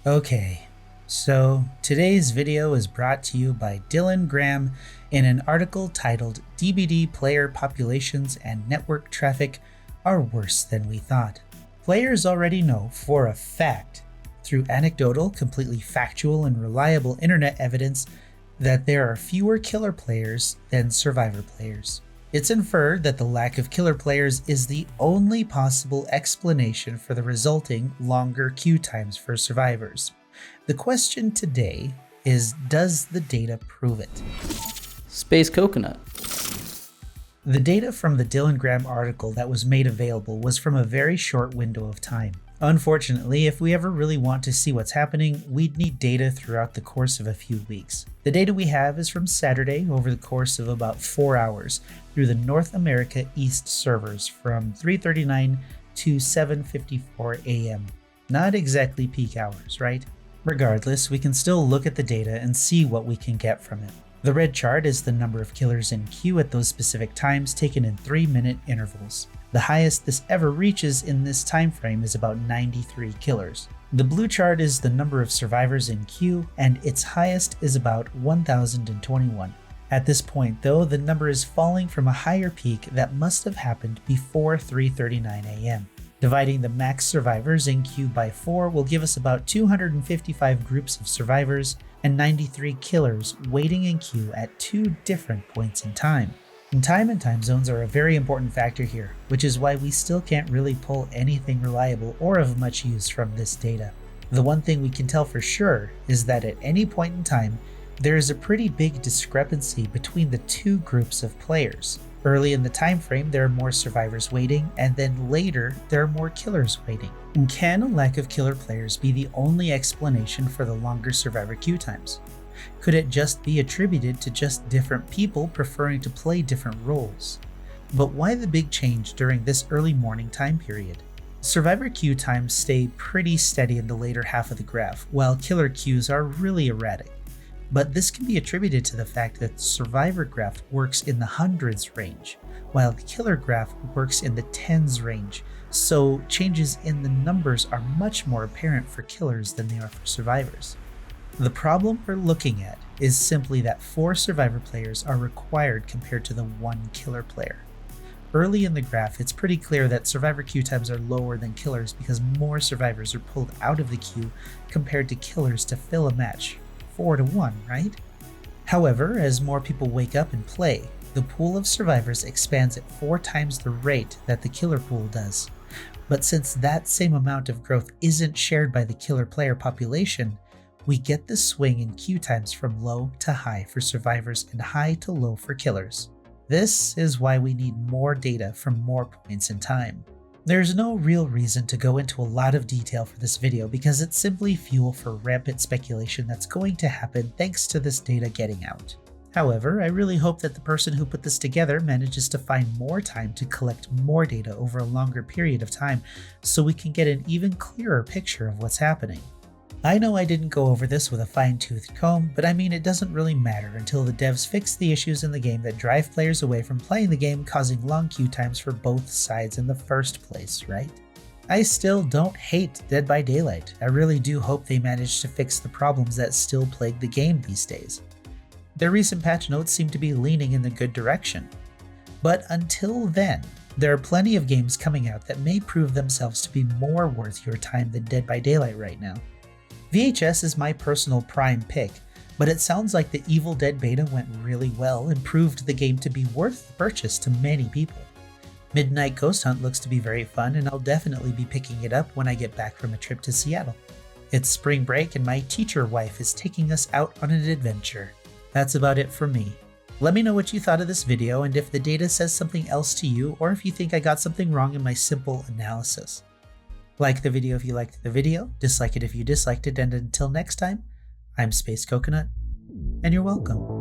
Okay, so today's video is brought to you by Dylan Graham in an article titled DBD Player Populations and Network Traffic Are Worse Than We Thought. Players already know for a fact, through anecdotal, completely factual, and reliable internet evidence, that there are fewer killer players than survivor players. It's inferred that the lack of killer players is the only possible explanation for the resulting longer queue times for survivors. The question today is, does the data prove it? Space Coconut. The data from the Dylan Graham article that was made available was from a very short window of time. Unfortunately, if we ever really want to see what's happening, we'd need data throughout the course of a few weeks. The data we have is from Saturday over the course of about 4 hours through the North America East servers from 3:39 to 7:54 a.m. Not exactly peak hours, right? Regardless, we can still look at the data and see what we can get from it. The red chart is the number of killers in queue at those specific times taken in 3-minute intervals. The highest this ever reaches in this time frame is about 93 killers. The blue chart is the number of survivors in queue, and its highest is about 1,021. At this point though, the number is falling from a higher peak that must have happened before 3:39 a.m. Dividing the max survivors in queue by 4 will give us about 255 groups of survivors and 93 killers waiting in queue at 2 different points in time. And time zones are a very important factor here, which is why we still can't really pull anything reliable or of much use from this data. The one thing we can tell for sure is that at any point in time, there is a pretty big discrepancy between the two groups of players. Early in the time frame, there are more survivors waiting, and then later, there are more killers waiting. And can a lack of killer players be the only explanation for the longer survivor queue times? Could it just be attributed to just different people preferring to play different roles? But why the big change during this early morning time period? Survivor queue times stay pretty steady in the later half of the graph, while killer queues are really erratic. But this can be attributed to the fact that the survivor graph works in the hundreds range, while the killer graph works in the tens range, so changes in the numbers are much more apparent for killers than they are for survivors. The problem we're looking at is simply that 4 survivor players are required compared to the 1 killer player. Early in the graph, it's pretty clear that survivor queue times are lower than killers because more survivors are pulled out of the queue compared to killers to fill a match. 4-1, right? However, as more people wake up and play, the pool of survivors expands at 4 times the rate that the killer pool does. But since that same amount of growth isn't shared by the killer player population, we get the swing in queue times from low to high for survivors and high to low for killers. This is why we need more data from more points in time. There's no real reason to go into a lot of detail for this video because it's simply fuel for rampant speculation that's going to happen thanks to this data getting out. However, I really hope that the person who put this together manages to find more time to collect more data over a longer period of time so we can get an even clearer picture of what's happening. I know I didn't go over this with a fine-toothed comb, but I mean it doesn't really matter until the devs fix the issues in the game that drive players away from playing the game, causing long queue times for both sides in the first place, right? I still don't hate Dead by Daylight. I really do hope they manage to fix the problems that still plague the game these days. Their recent patch notes seem to be leaning in the good direction. But until then, there are plenty of games coming out that may prove themselves to be more worth your time than Dead by Daylight right now. VHS is my personal prime pick, but it sounds like the Evil Dead beta went really well and proved the game to be worth the purchase to many people. Midnight Ghost Hunt looks to be very fun, and I'll definitely be picking it up when I get back from a trip to Seattle. It's spring break and my teacher wife is taking us out on an adventure. That's about it for me. Let me know what you thought of this video and if the data says something else to you or if you think I got something wrong in my simple analysis. Like the video if you liked the video, dislike it if you disliked it, and until next time, I'm Space Coconut, and you're welcome.